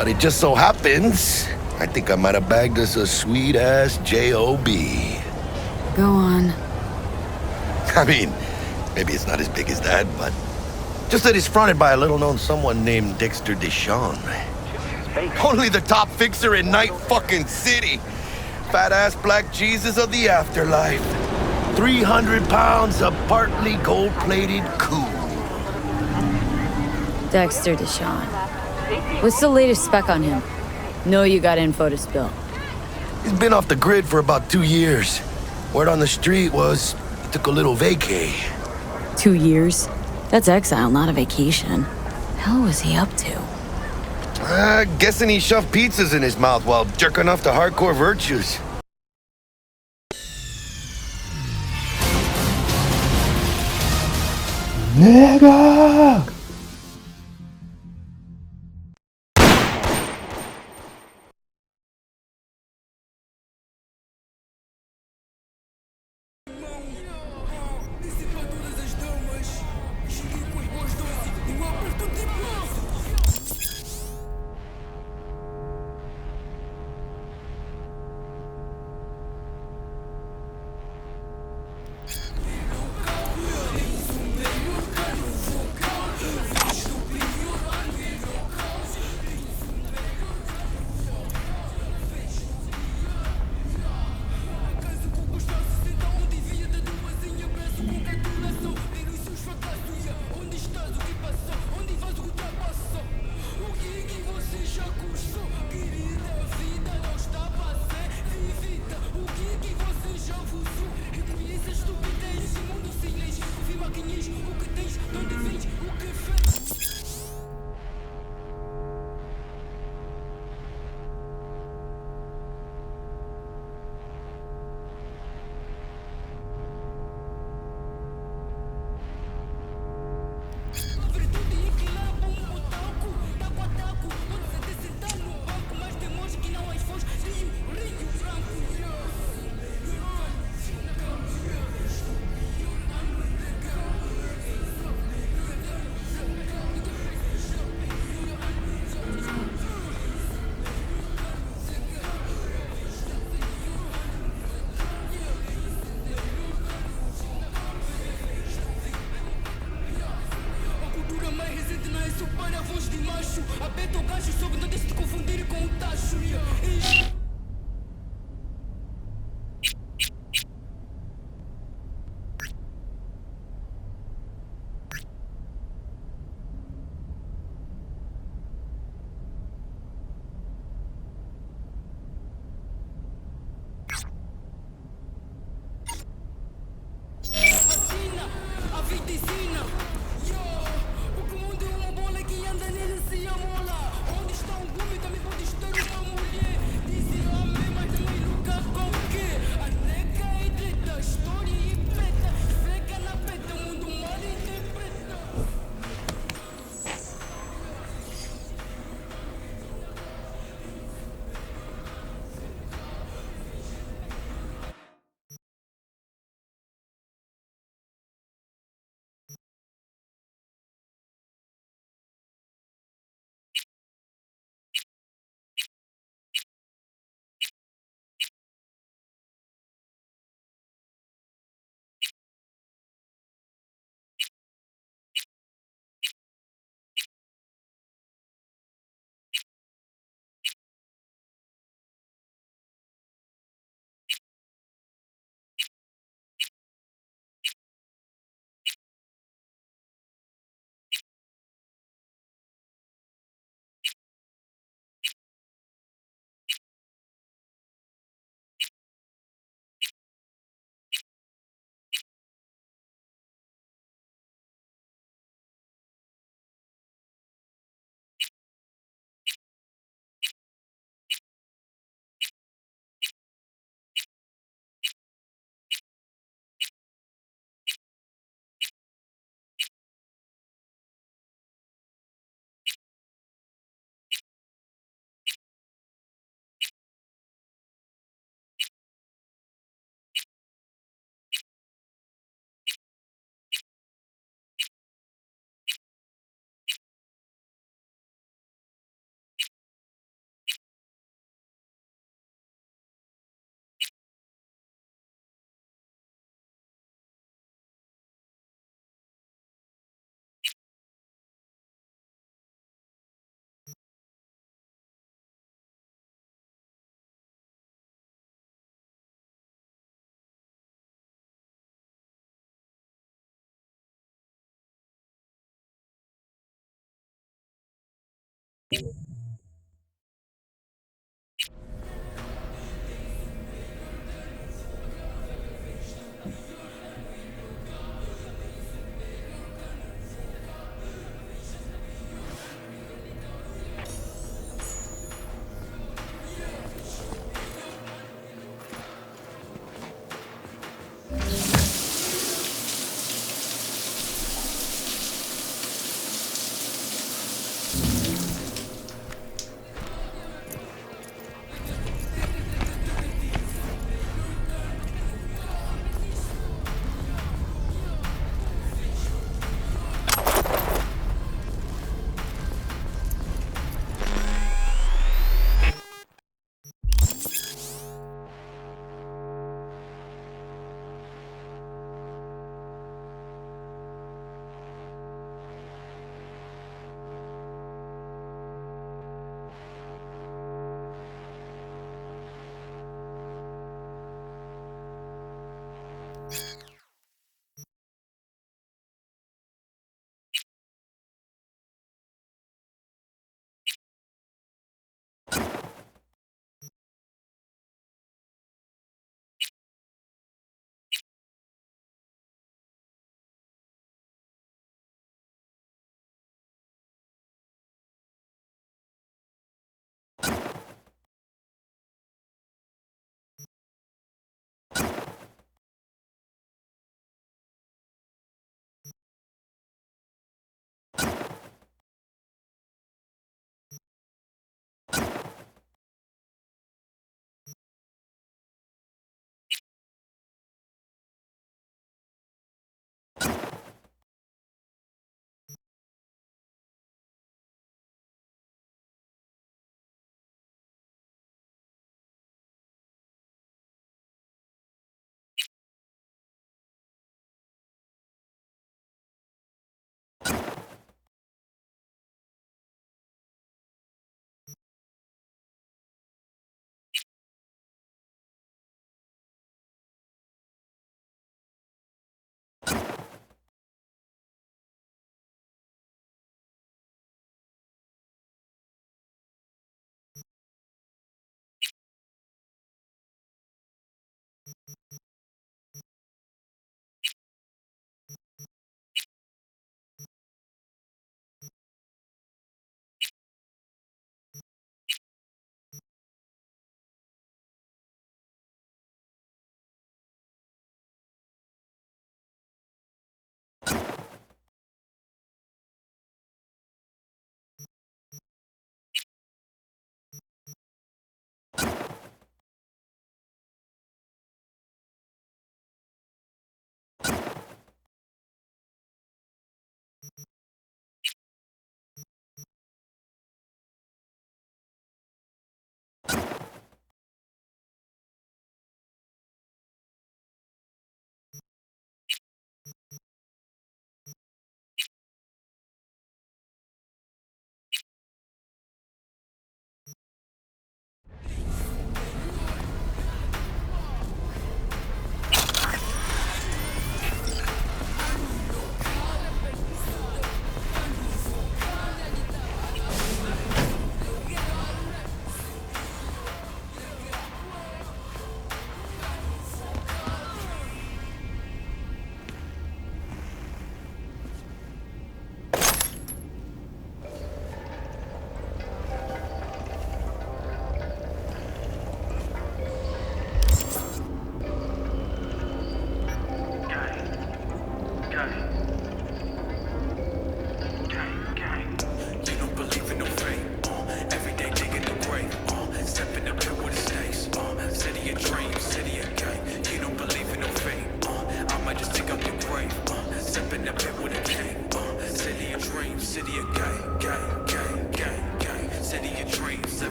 But it just so happens, I think I might have bagged us a sweet-ass J.O.B. Go on. I mean, maybe it's not as big as that, but just that it's fronted by a little-known someone named Dexter Deshawn. Only the top fixer in Night fucking City. Fat-ass black Jesus of the afterlife. 300 pounds of partly gold-plated cool. Dexter Deshawn. What's the latest spec on him? Know you got info to spill. He's been off the grid for about 2 years. Word on the street was he took a little vacay. 2 years? That's exile, not a vacation. Hell was he up to? Guessing he shoved pizzas in his mouth while jerking off to hardcore virtues. Nigga!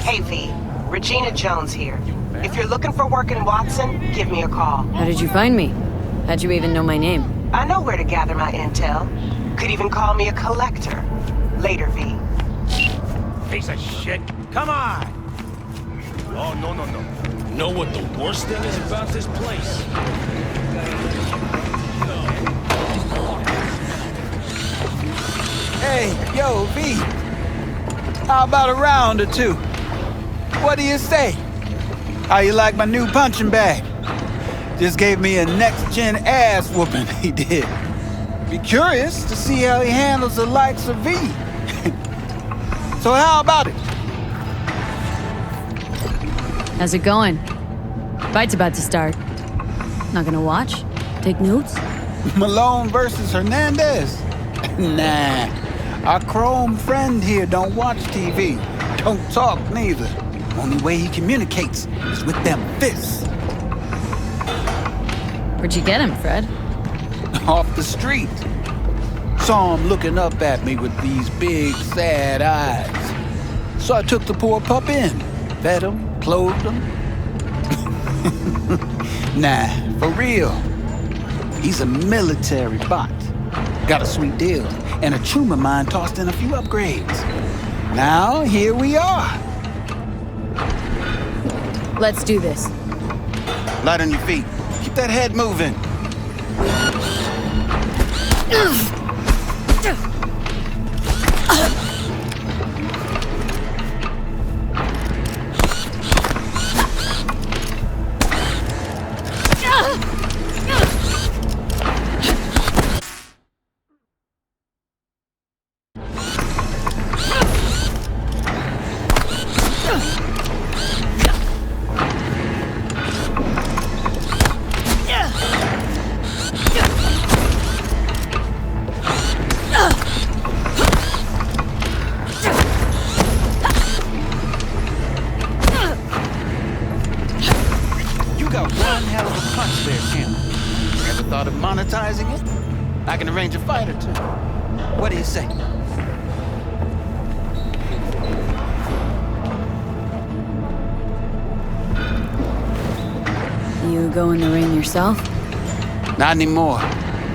Hey V, Regina Jones here. If you're looking for work in Watson, give me a call. How did you find me? How'd you even know my name? I know where to gather my intel. Could even call me a collector. Later, V. Piece of shit. Come on! Oh, no. Know what the worst thing is about this place? Hey, yo, V. How about a round or two? What do you say? How you like my new punching bag? Just gave me a next-gen ass whooping, he did. Be curious to see how he handles the likes of V. So how about it? How's it going? Fight's about to start. Not gonna watch? Take notes? Malone versus Hernandez? Nah. Our chrome friend here don't watch TV. Don't talk neither. Only way he communicates is with them fists. Where'd you get him, Fred? Off the street. Saw him looking up at me with these big, sad eyes. So I took the poor pup in. Fed him, clothed him. Nah, for real. He's a military bot. Got a sweet deal, and a tumor mine tossed in a few upgrades. Now, here we are. Let's do this. Light on your feet. Keep that head moving. You got one hell of a punch there, Kim. Ever thought of monetizing it? I can arrange a fight or two. What do you say? You go in the ring yourself? Not anymore.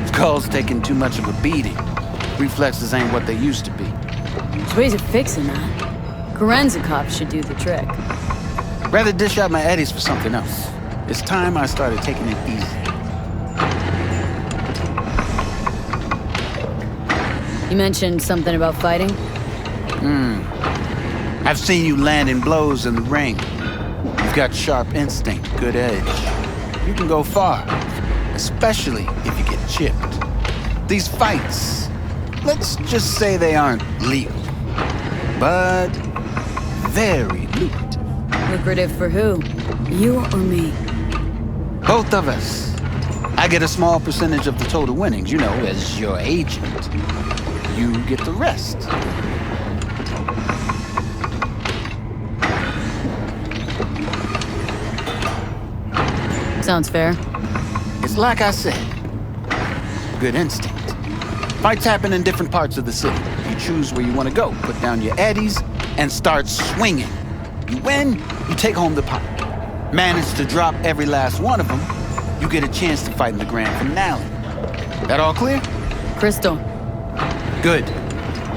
Skull's taking too much of a beating. Reflexes ain't what they used to be. There's ways of fixing that. Korenzikov should do the trick. Rather dish out my eddies for something else. It's time I started taking it easy. You mentioned something about fighting? I've seen you landing blows in the ring. You've got sharp instinct, good edge. You can go far, especially if you get chipped. These fights, let's just say they aren't legal, but very lucrative. Lucrative for who? You or me? Both of us. I get a small percentage of the total winnings, you know, as your agent. You get the rest. Sounds fair. It's like I said, good instinct. Fights happen in different parts of the city. You choose where you want to go, put down your eddies, and start swinging. You win, you take home the pot. Manage to drop every last one of them, you get a chance to fight in the grand finale. That all clear? Crystal. Good.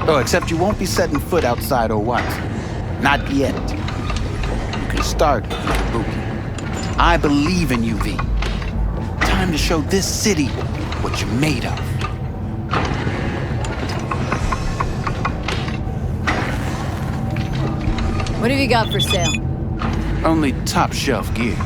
Oh, except you won't be setting foot outside Watson. Not yet. You can start with Kabuki. I believe in you, V. Time to show this city what you're made of. What have you got for sale? Only top shelf gear.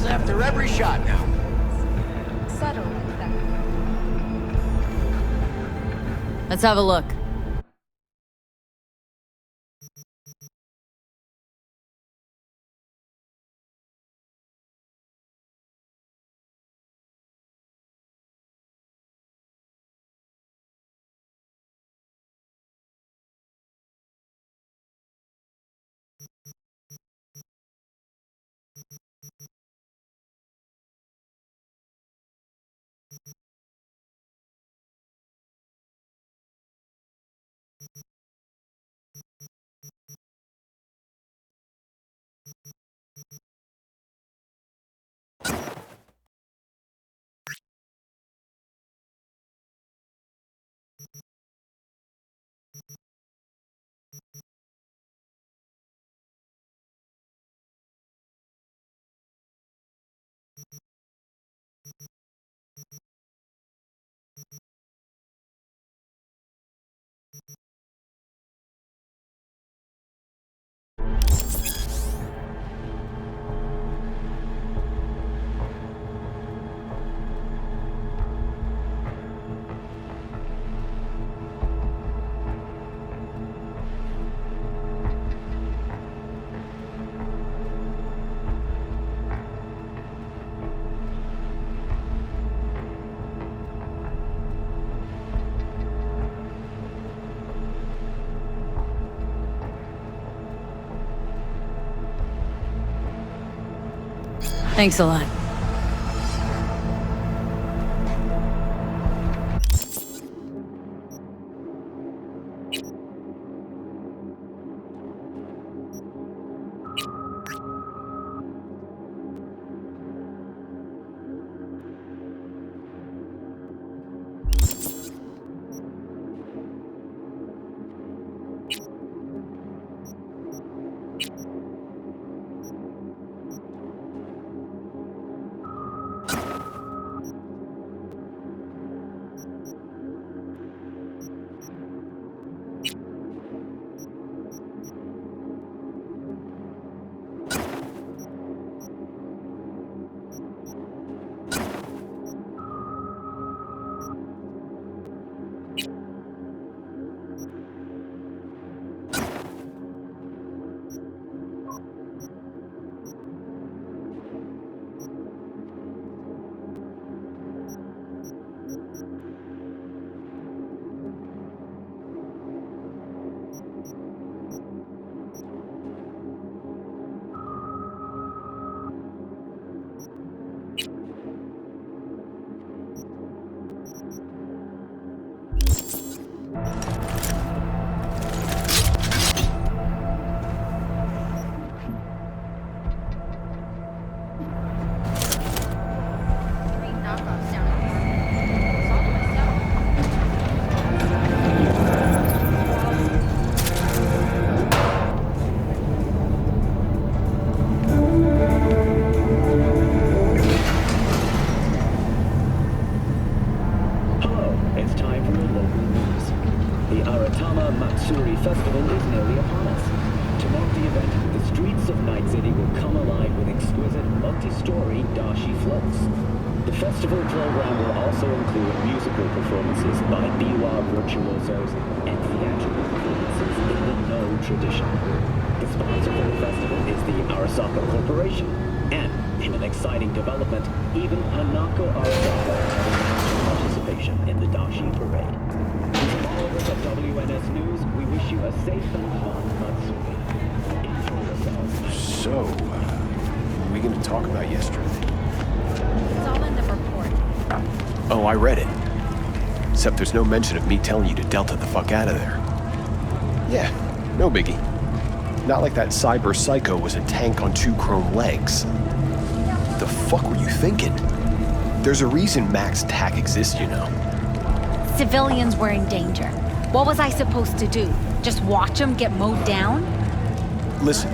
After every shot now. Subtle. Let's have a look. Thanks a lot. Festival is nearly upon us. To mark the event, the streets of Night City will come alive with exquisite, multi-story dashi floats. The festival program will also include musical performances by biwa virtuosos and theatrical performances in the No tradition. The sponsor for the festival is the Arasaka Corporation, and, in an exciting development, even Hanako Arasaka has announced participation in the dashi parade. From all of us at WNS News, we wish you a safe and fun Matsuri. Enjoy yourselves. So, what are we going to talk about yesterday? It's all in the report. Oh, I read it. Except there's no mention of me telling you to Delta the fuck out of there. Yeah, no biggie. Not like that cyber psycho was a tank on 2 chrome legs. The fuck were you thinking? There's a reason Max TAC exists, you know. Civilians were in danger. What was I supposed to do? Just watch them get mowed down? Listen,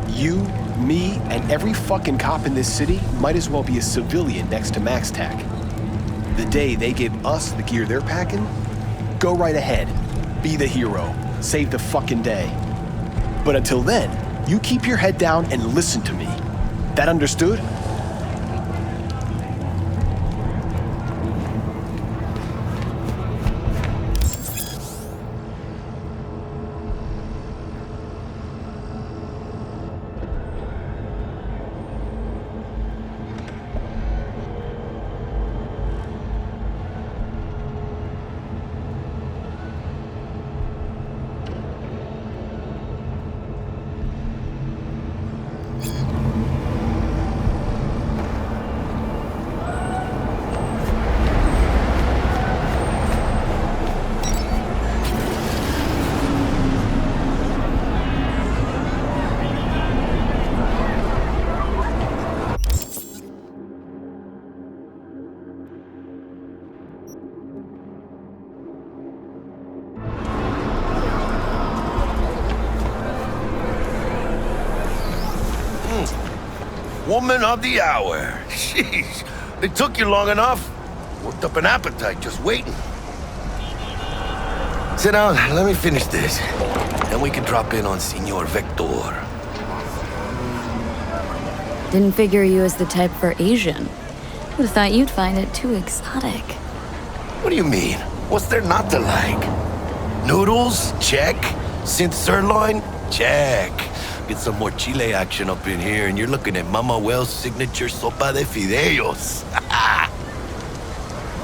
you, me, and every fucking cop in this city might as well be a civilian next to Max TAC. The day they give us the gear they're packing, go right ahead. Be the hero. Save the fucking day. But until then, you keep your head down and listen to me. That understood? Woman of the hour. Jeez, it took you long enough. Worked up an appetite just waiting. Sit down, let me finish this. Then we can drop in on Senor Vector. Didn't figure you as the type for Asian. Would have thought you'd find it too exotic. What do you mean? What's there not to like? Noodles? Check. Synth sirloin? Check. Get some more Chile action up in here, and you're looking at Mama Wells' signature sopa de fideos.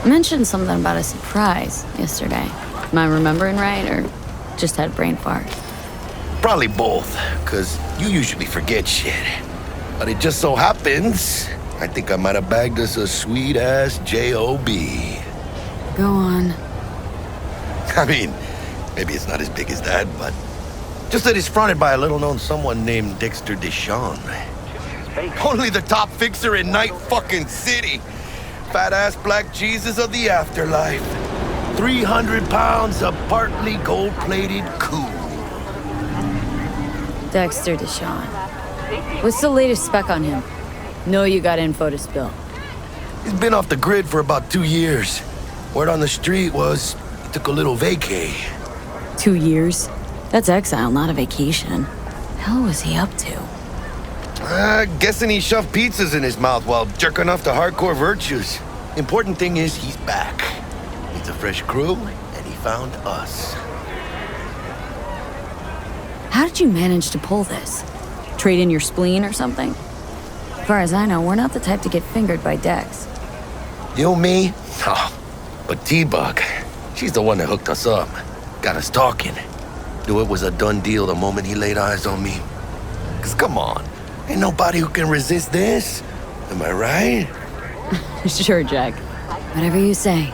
Mentioned something about a surprise yesterday. Am I remembering right, or just had a brain fart? Probably both, because you usually forget shit. But it just so happens, I think I might have bagged us a sweet-ass J.O.B. Go on. I mean, maybe it's not as big as that, but just that it's fronted by a little-known someone named Dexter Deshawn. Only the top fixer in Night fucking City. Fat-ass black Jesus of the afterlife. 300 pounds of partly gold-plated cool. Dexter Deshawn. What's the latest spec on him? Know you got info to spill. He's been off the grid for about 2 years. Word on the street was he took a little vacay. 2 years? That's exile, not a vacation. Hell was he up to? Guessing he shoved pizzas in his mouth while jerking off to hardcore virtues. Important thing is he's back. Needs a fresh crew, and he found us. How did you manage to pull this? Trade in your spleen or something? As far as I know, we're not the type to get fingered by Dex. You, me? Oh, but T-Bug, she's the one that hooked us up. Got us talking. Knew it was a done deal the moment he laid eyes on me. 'Cause come on, ain't nobody who can resist this. Am I right? Sure, Jack. Whatever you say.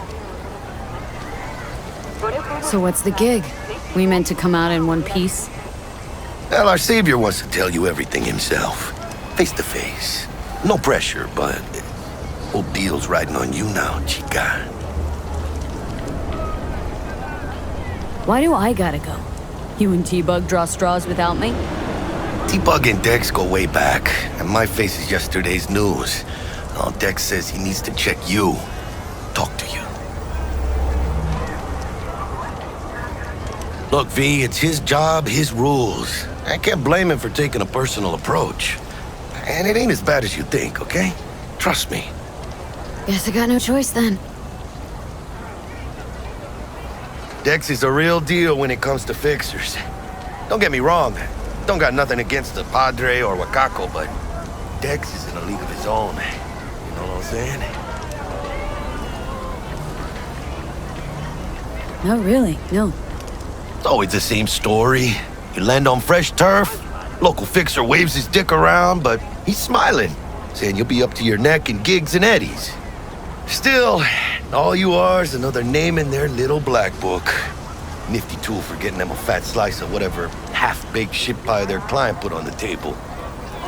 So what's the gig? We meant to come out in one piece? Well, our savior wants to tell you everything himself. Face to face. No pressure, but whole deal's riding on you now, chica. Why do I gotta go? You and T-Bug draw straws without me? T-Bug and Dex go way back, and my face is yesterday's news. Now Dex says he needs to check you. Talk to you. Look, V, it's his job, his rules. I can't blame him for taking a personal approach. And it ain't as bad as you think, okay? Trust me. Guess I got no choice then. Dex is a real deal when it comes to fixers. Don't get me wrong. Don't got nothing against the Padre or Wakako, but Dex is in a league of his own. You know what I'm saying? No, really, no. It's always the same story. You land on fresh turf, local fixer waves his dick around, but he's smiling, saying you'll be up to your neck in gigs and eddies. Still, all you are is another name in their little black book. Nifty tool for getting them a fat slice of whatever half-baked shit pie their client put on the table.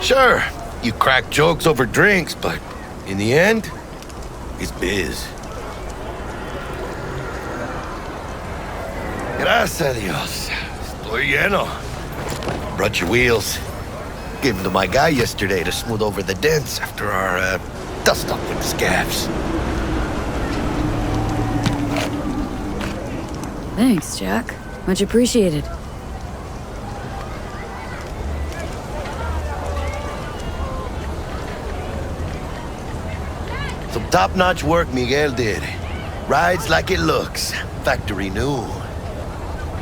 Sure, you crack jokes over drinks, but in the end, it's biz. Gracias a Dios. Estoy lleno. Brought your wheels. Gave them to my guy yesterday to smooth over the dents after our dust-up with the scabs. Thanks, Jack. Much appreciated. Some top-notch work Miguel did. Rides like it looks. Factory new.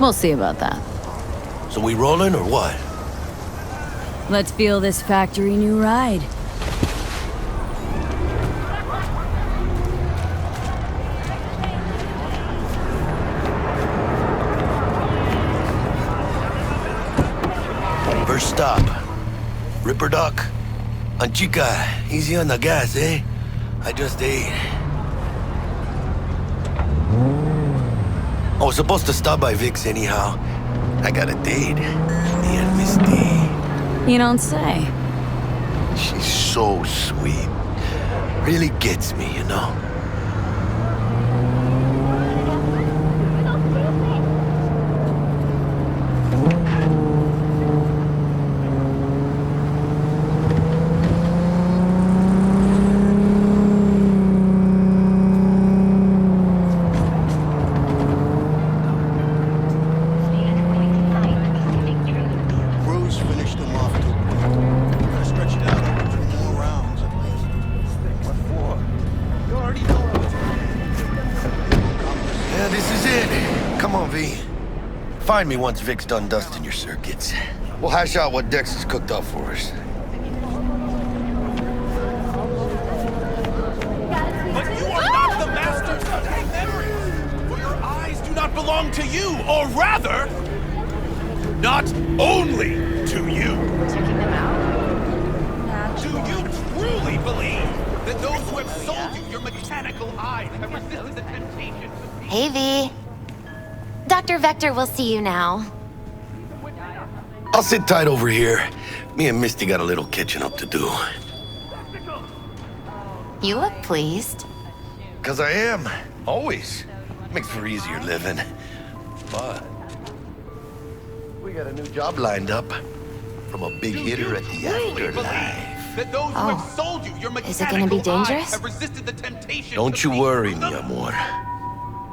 We'll see about that. So we rolling or what? Let's feel this factory new ride. First stop. Ripper Duck. And chica, easy on the gas, eh? I just ate. I was supposed to stop by Vic's anyhow. I got a date. Me and Miss D. You don't say. She's so sweet. Really gets me, you know? find me once Vic's done dusting your circuits. We'll hash out what Dex has cooked up for us. But you are not the masters of your memories! For your eyes do not belong to you, or rather, not only to you. Checking them out? Do you truly believe that those who have sold you your mechanical eyes have resisted the temptation to... Hey, V. Dr. Vector will see you now. I'll sit tight over here. Me and Misty got a little catching up to do. You look pleased. 'Cause I am. Always. Makes for easier living. But we got a new job lined up from a big hitter at the afterlife. That those who have sold you your Is it gonna be mechanical eyes dangerous? have resisted the temptation Don't to you be worry, through mi them? amor.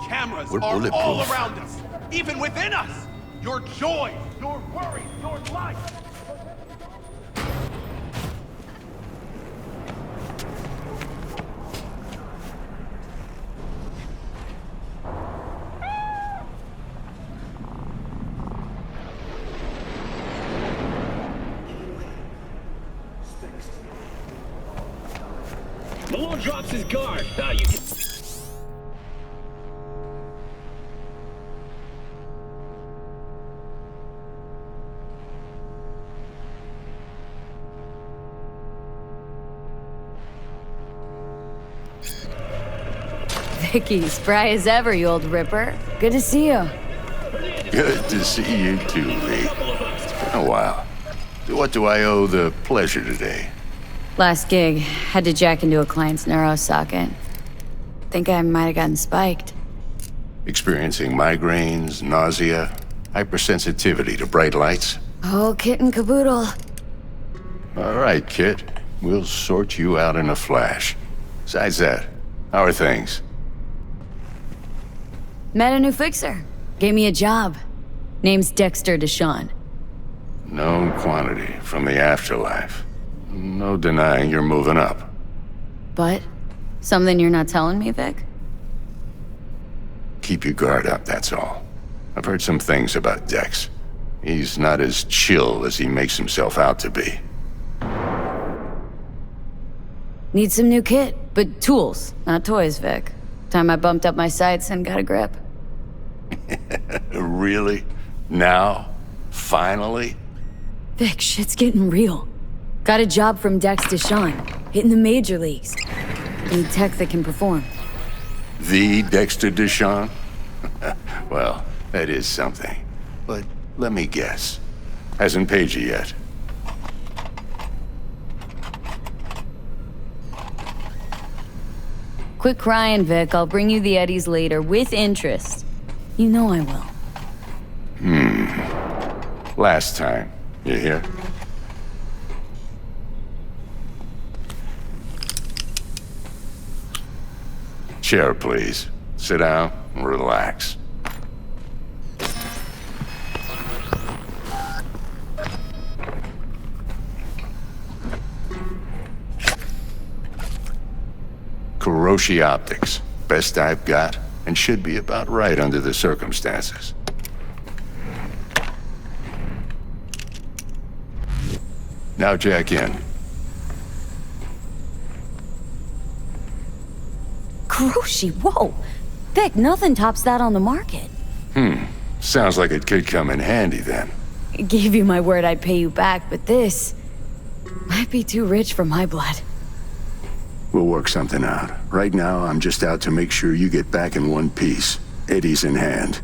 Cameras We're are all bulletproof. around us, even within us. Your joy, your worry, your life. Malone drops his guard. Now you can... Vicky, spry as ever, you old ripper. Good to see you. Good to see you too, Lee. Oh, wow. What do I owe the pleasure today? Last gig, had to jack into a client's neuro socket. Think I might have gotten spiked. Experiencing migraines, nausea, hypersensitivity to bright lights? Oh, kit and caboodle. All right, Kit. We'll sort you out in a flash. Besides that, how are things? Met a new fixer. Gave me a job. Name's Dexter Deshawn. Known quantity from the afterlife. No denying you're moving up. But something you're not telling me, Vic? Keep your guard up, that's all. I've heard some things about Dex. He's not as chill as he makes himself out to be. Need some new kit, but tools, not toys, Vic. Time I bumped up my sights and got a grip. Really? Now? Finally? Vic, shit's getting real. Got a job from Dex Deshawn, hitting the major leagues. Need tech that can perform. The Dexter Deshawn? Well, that is something. But let me guess. Hasn't paid you yet. Quit crying, Vic. I'll bring you the Eddies later, with interest. You know I will. Last time. You hear? Chair, please. Sit down and relax. Kuroshi Optics. Best I've got, and should be about right under the circumstances. Now jack in. Kuroshi, whoa! Vic, nothing tops that on the market. Sounds like it could come in handy then. I gave you my word I'd pay you back, but this might be too rich for my blood. We'll work something out. Right now, I'm just out to make sure you get back in one piece. Eddie's in hand.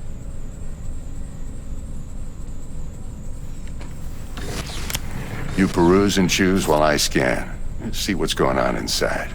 You peruse and choose while I scan. See what's going on inside.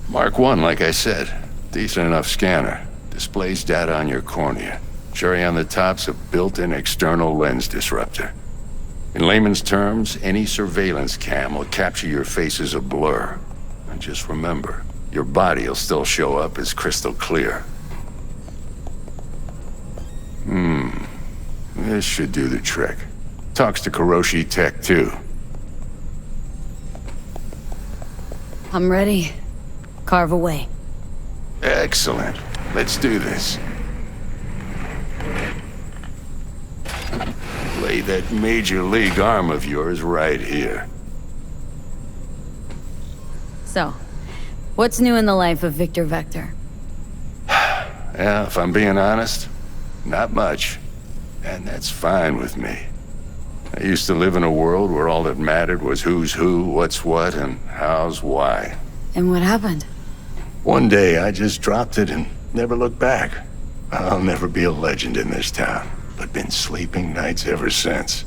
Mark 1, like I said. Decent enough scanner. Displays data on your cornea. Cherry on the top's a built-in external lens disruptor. In layman's terms, any surveillance cam will capture your face as a blur. And just remember, your body will still show up as crystal clear. This should do the trick. Talks to Kuroshi Tech, too. I'm ready. Carve away. Excellent. Let's do this. Lay that major league arm of yours right here. So, what's new in the life of Victor Vector? Yeah, if I'm being honest, not much. And that's fine with me. I used to live in a world where all that mattered was who's who, what's what, and how's why. And what happened? One day I just dropped it and never looked back. I'll never be a legend in this town, but been sleeping nights ever since.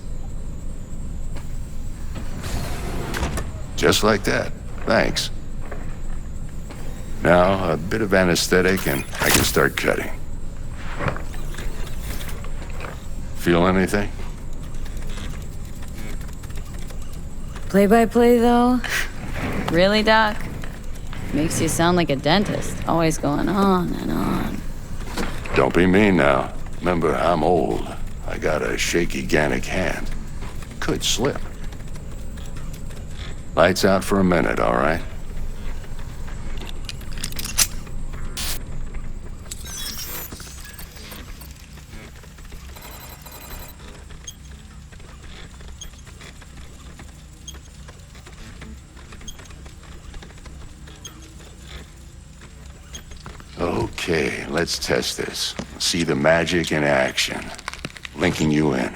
Just like that. Thanks. Now, a bit of anesthetic and I can start cutting. Feel anything? Play-by-play, though? Really, Doc? Makes you sound like a dentist, always going on and on. Don't be mean now. Remember, I'm old. I got a shaky Gannic hand. Could slip. Lights out for a minute, all right? Okay, let's test this. See the magic in action. Linking you in.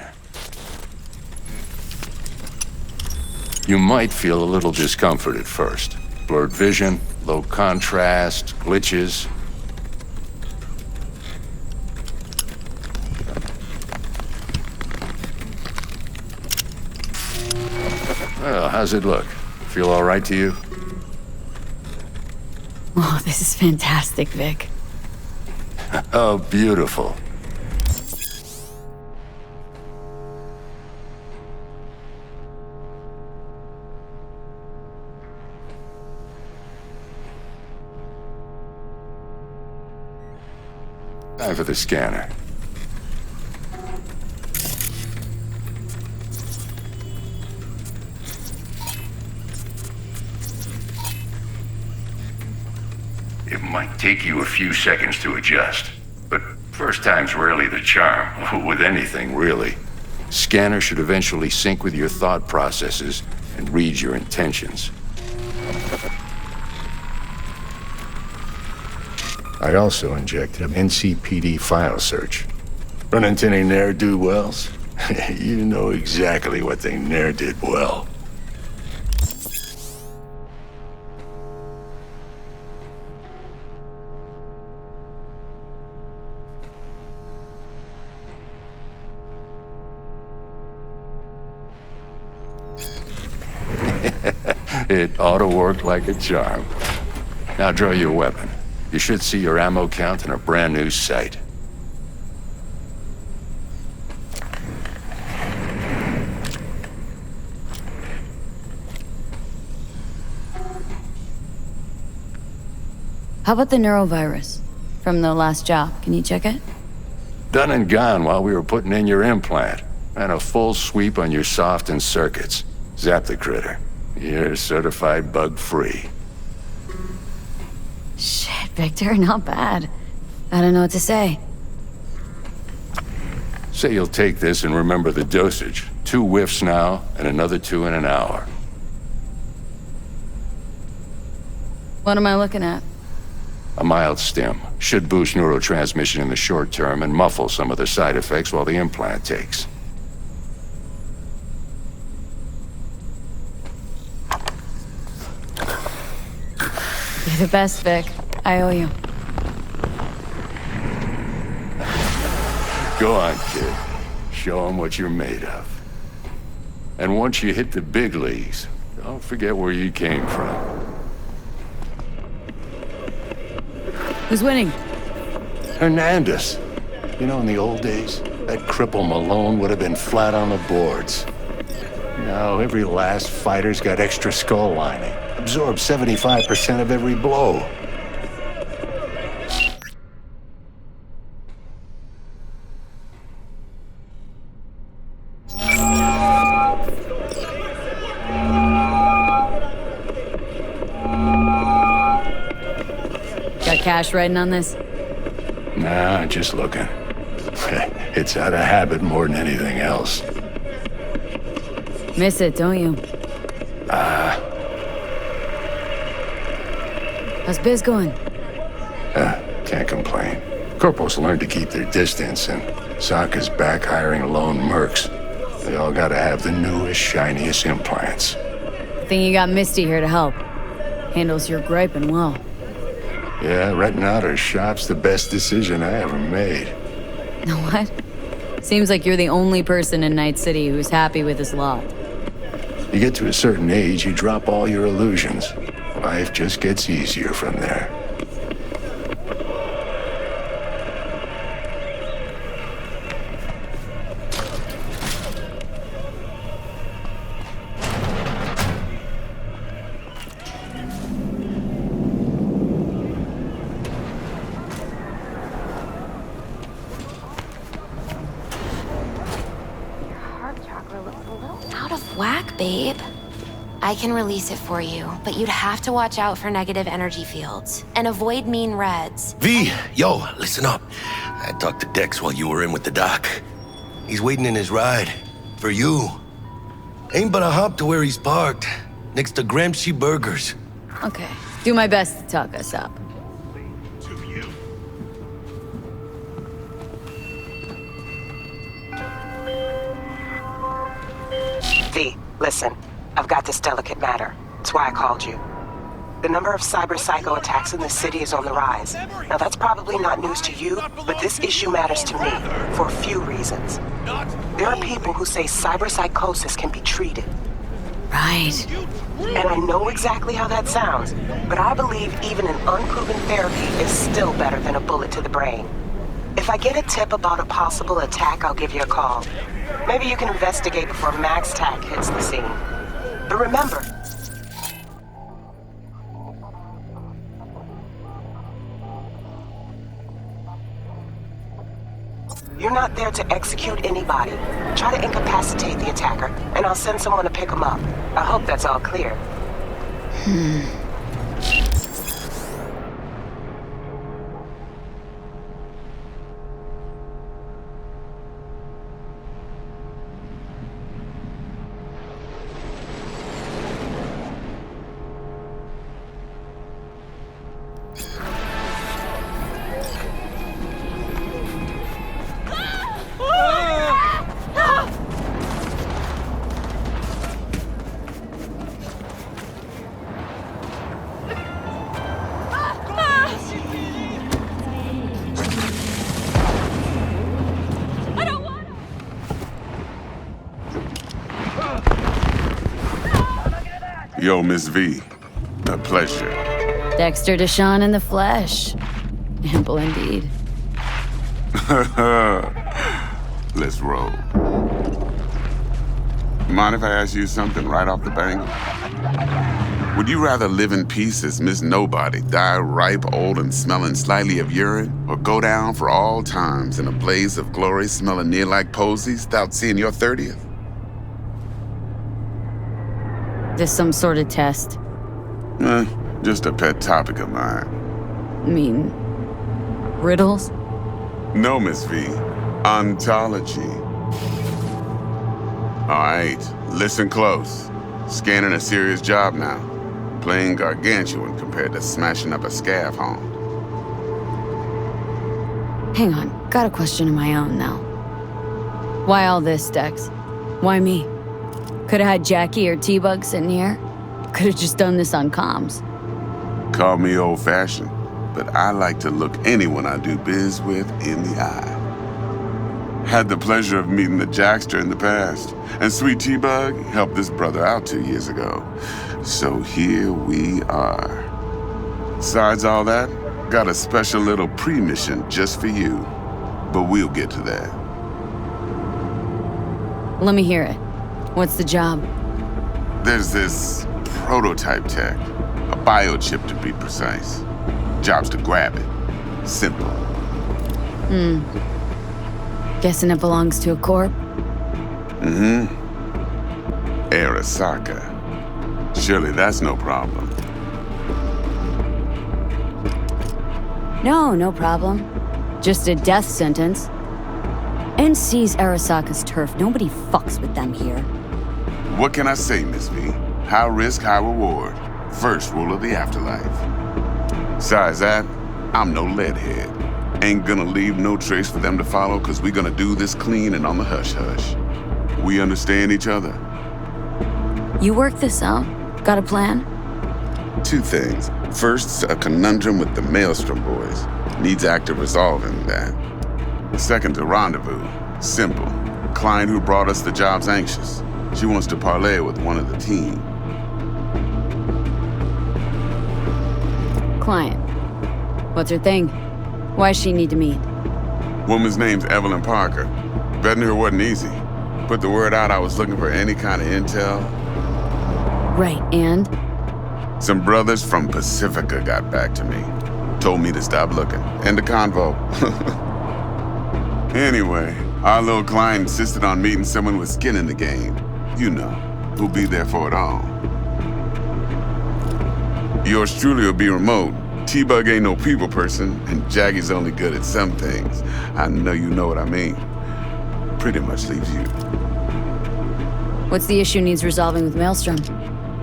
You might feel a little discomfort at first. Blurred vision, low contrast, glitches. Well, how's it look? Feel all right to you? Oh, this is fantastic, Vic. Oh, beautiful. Time for the scanner. It might take you a few seconds to adjust, but first time's rarely the charm, with anything, really. Scanner should eventually sync with your thought processes and read your intentions. I also injected an NCPD file search. Run into any ne'er-do-wells? You know exactly what they ne'er did well. It ought to work like a charm. Now draw your weapon. You should see your ammo count in a brand new sight. How about the neurovirus? From the last job, can you check it? Done and gone while we were putting in your implant. And a full sweep on your soft and circuits. Zap the critter. You're certified bug-free. Shit, Victor, not bad. I don't know what to say. Say you'll take this and remember the dosage. 2 whiffs now, and another 2 in an hour. What am I looking at? A mild stim. Should boost neurotransmission in the short term and muffle some of the side effects while the implant takes. You're the best, Vic. I owe you. Go on, kid. Show them what you're made of. And once you hit the big leagues, Don't forget where you came from. Who's winning? Hernandez. You know, in the old days, that cripple Malone would have been flat on the boards. Now, every last fighter's got extra skull lining. Absorbs 75% of every blow. Got cash riding on this? Nah, just looking. It's out of habit more than anything else. Miss it, don't you? How's biz going? Can't complain. Corporals learned to keep their distance, and Sokka's back hiring lone mercs. They all gotta have the newest, shiniest implants. I think you got Misty here to help. Handles your griping well. Yeah, renting out her shop's the best decision I ever made. Know what? Seems like you're the only person in Night City who's happy with his lot. You get to a certain age, you drop all your illusions. Life just gets easier from there. Out of whack, babe. I can release it for you, but you'd have to watch out for negative energy fields and avoid mean reds. V, yo, listen up. I talked to Dex while you were in with the doc. He's waiting in his ride. For you. Ain't but a hop to where he's parked. Next to Gramsci Burgers. Okay, do my best to talk us up. V, listen. I've got this delicate matter. That's why I called you. The number of cyber-psycho attacks in the city is on the rise. Now, that's probably not news to you, but this issue matters to me for a few reasons. There are people who say cyberpsychosis can be treated. Right. And I know exactly how that sounds, but I believe even an unproven therapy is still better than a bullet to the brain. If I get a tip about a possible attack, I'll give you a call. Maybe you can investigate before MaxTac hits the scene. But remember, you're not there to execute anybody. Try to incapacitate the attacker, and I'll send someone to pick him up. I hope that's all clear. Yo, Miss V. A pleasure. Dexter Deshawn in the flesh. Ample indeed. Let's roll. Mind if I ask you something right off the bangle? Would you rather live in peace as Miss Nobody, die ripe, old, and smelling slightly of urine, or go down for all times in a blaze of glory smelling near like posies without seeing your 30th? This some sort of test? Just a pet topic of mine. I mean, riddles? No, Miss V. Ontology. All right, listen close. Scanning a serious job now. Playing gargantuan compared to smashing up a scav home. Hang on, got a question of my own now. Why all this, Dex? Why me? Could've had Jackie or T-Bug sitting here. Could've just done this on comms. Call me old-fashioned, but I like to look anyone I do biz with in the eye. Had the pleasure of meeting the Jackster in the past, and Sweet T-Bug helped this brother out 2 years ago. So here we are. Besides all that, got a special little pre-mission just for you. But we'll get to that. Let me hear it. What's the job? There's this prototype tech, a biochip to be precise. Job's to grab it. Simple. Guessing it belongs to a corp? Arasaka. Surely that's no problem. No problem. Just a death sentence. NC's Arasaka's turf. Nobody fucks with them here. What can I say, Miss V? High risk, high reward. First rule of the afterlife. Besides that, I'm no leadhead. Ain't gonna leave no trace for them to follow, cause we gonna do this clean and on the hush-hush. We understand each other? You work this out? Got a plan? 2 things. First, a conundrum with the Maelstrom boys. Needs active resolving that. Second, a rendezvous. Simple. Client who brought us the job's anxious. She wants to parlay with one of the team. Client. What's her thing? Why does she need to meet? Woman's name's Evelyn Parker. Betting her wasn't easy. Put the word out I was looking for any kind of intel. Right, and? Some brothers from Pacifica got back to me. Told me to stop looking. End the convo. Anyway, our little client insisted on meeting someone with skin in the game. You know, who'll be there for it all. Yours truly will be remote. T-Bug ain't no people person, and Jaggy's only good at some things. I know you know what I mean. Pretty much leaves you. What's the issue needs resolving with Maelstrom?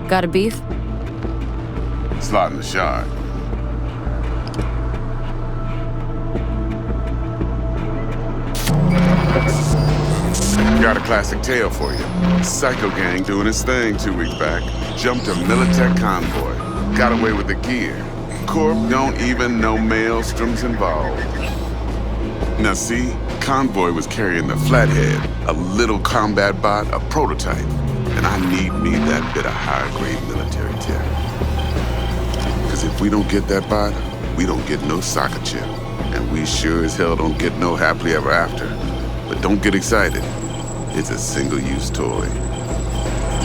Got a beef? Slot in the shard. Got a classic tale for you. Psycho gang doing his thing 2 weeks back. Jumped a Militech convoy. Got away with the gear. Corp don't even know Maelstrom's involved. Now see, convoy was carrying the Flathead, a little combat bot, a prototype. And I need me that bit of high-grade military tech. Because if we don't get that bot, we don't get no soccer chip. And we sure as hell don't get no happily ever after. But don't get excited. It's a single-use toy.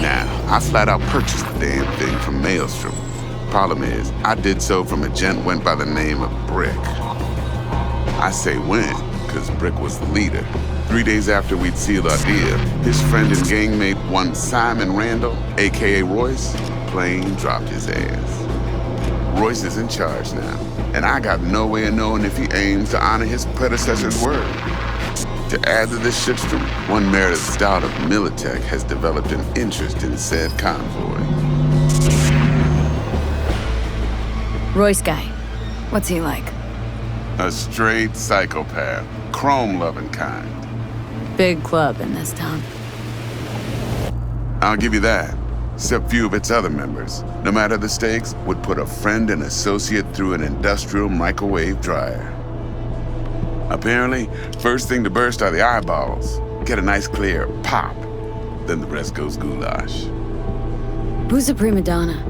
Now, I flat out purchased the damn thing from Maelstrom. Problem is, I did so from a gent went by the name of Brick. I say when, because Brick was the leader. 3 days after we'd sealed our deal, his friend and gangmate, one Simon Randall, a.k.a. Royce, plain dropped his ass. Royce is in charge now, and I got no way of knowing if he aims to honor his predecessor's word. To add to this shitstorm, one Meredith Stout of Militech has developed an interest in said convoy. Royce guy. What's he like? A straight psychopath, chrome-loving kind. Big club in this town. I'll give you that. Except few of its other members, no matter the stakes, would put a friend and associate through an industrial microwave dryer. Apparently, first thing to burst are the eyeballs. Get a nice clear pop. Then the rest goes goulash. Who's a prima donna?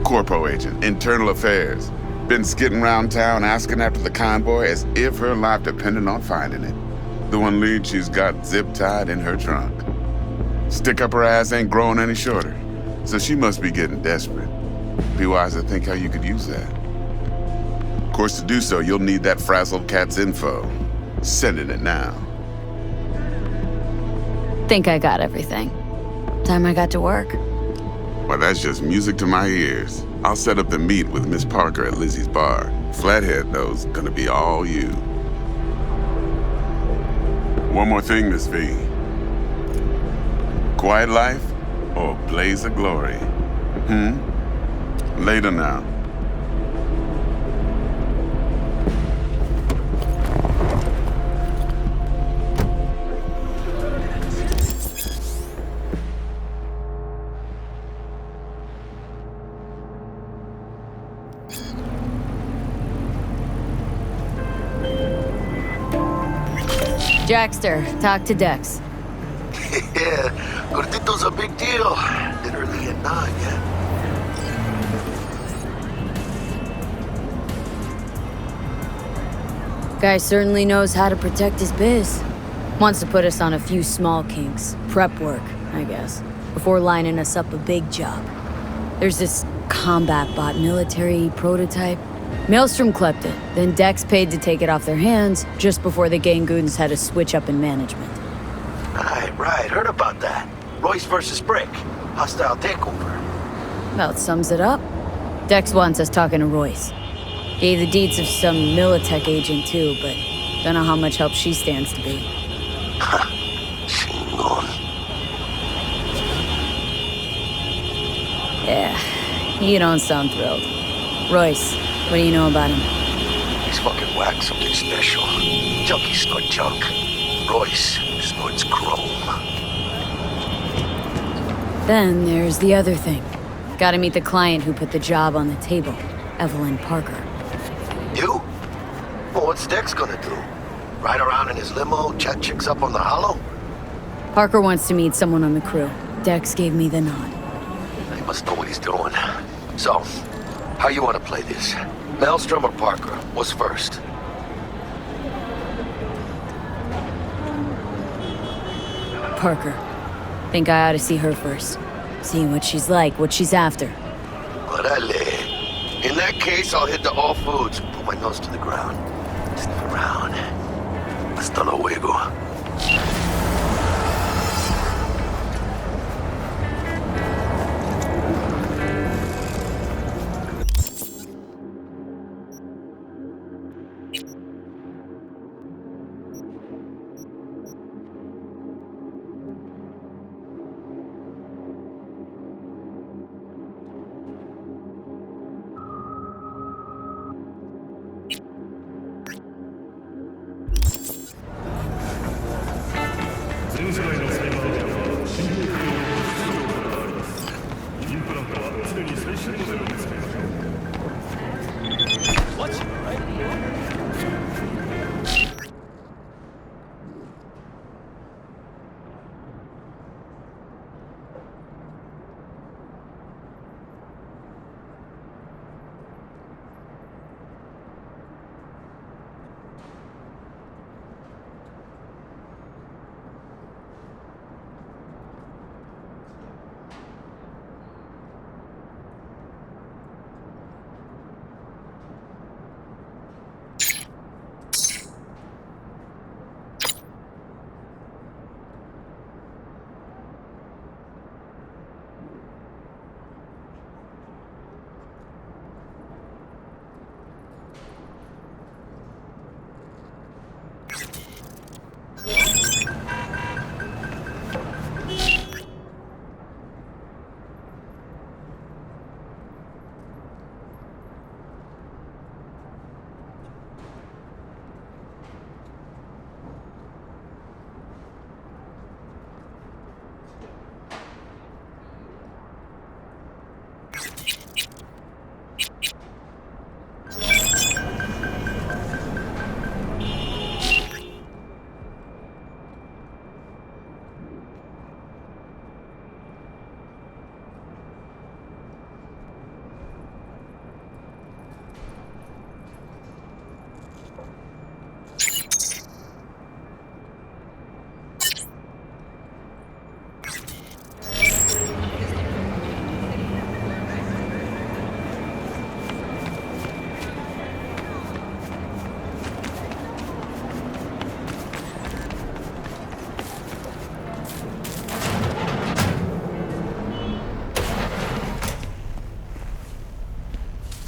Corpo agent, internal affairs. Been skidding around town asking after the convoy as if her life depended on finding it. The one lead she's got zip-tied in her trunk. Stick up her ass ain't growing any shorter, so she must be getting desperate. Be wise to think how you could use that. Of course, to do so, you'll need that frazzled cat's info. Sending it now. Think I got everything. Time I got to work. Well, that's just music to my ears. I'll set up the meet with Miss Parker at Lizzie's bar. Flathead, though's gonna be all you. One more thing, Miss V. Quiet life or blaze of glory? Later now. Jackster, talk to Dex. Yeah, Gordito's a big deal. Literally a nine, yeah. Guy certainly knows how to protect his biz. Wants to put us on a few small kinks. Prep work, I guess. Before lining us up a big job. There's this combat bot military prototype. Maelstrom clept it, then Dex paid to take it off their hands just before the Gangoons had a switch up in management. Right. Heard about that. Royce versus Brick. Hostile takeover. About sums it up. Dex wants us talking to Royce. Gave the deeds of some Militech agent too, but don't know how much help she stands to be. Chingon. Yeah, you don't sound thrilled. Royce, what do you know about him? He's fucking whack, something special. Junkies snort junk. Royce snorts chrome. Then there's the other thing. Gotta meet the client who put the job on the table, Evelyn Parker. You? Well, what's Dex gonna do? Ride around in his limo, chat chicks up on the hollow? Parker wants to meet someone on the crew. Dex gave me the nod. He must know what he's doing. So, how you want to play this? Maelstrom or Parker? What's first? Parker. Think I ought to see her first. See what she's like, what she's after. Orale. In that case, I'll hit the all foods, put my nose to the ground. Sniff around. Hasta luego.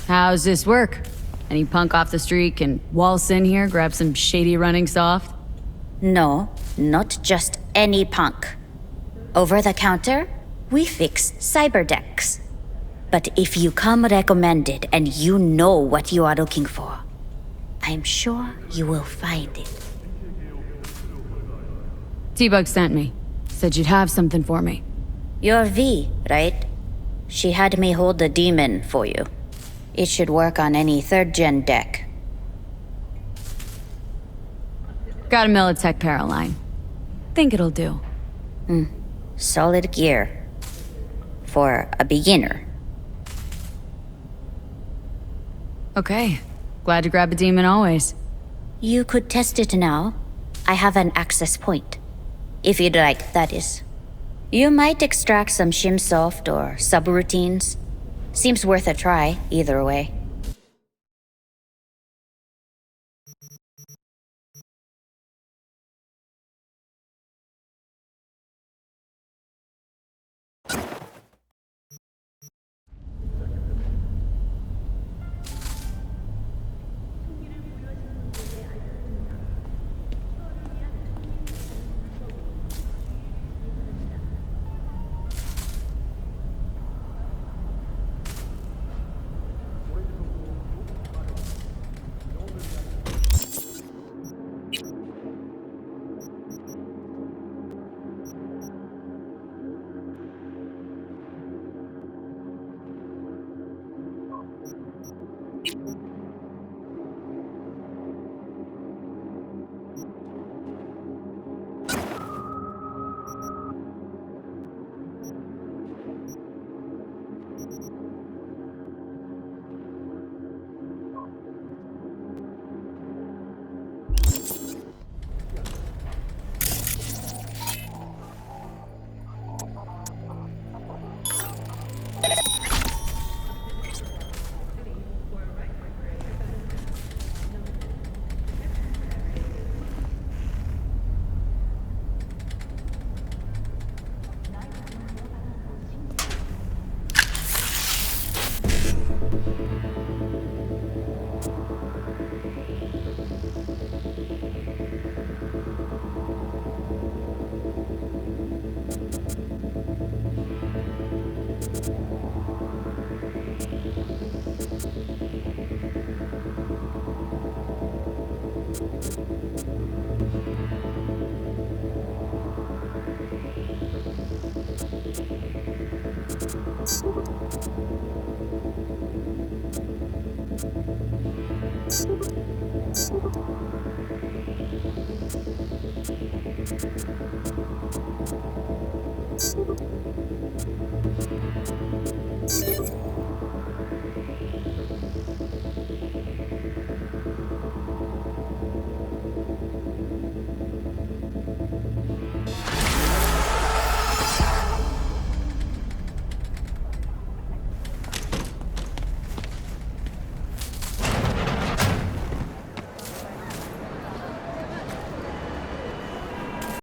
How's this work? Any punk off the street can waltz in here, grab some shady running soft? No, not just any punk. Over the counter, we fix cyberdecks. But if you come recommended and you know what you are looking for, I'm sure you will find it. T-Bug sent me. Said you'd have something for me. You're V, right? She had me hold the demon for you. It should work on any 3rd-gen deck. Got a Militech Paraline. Think it'll do. Solid gear. For a beginner. Okay. Glad to grab a demon always. You could test it now. I have an access point. If you'd like, that is. You might extract some shimsoft or subroutines. Seems worth a try, either way.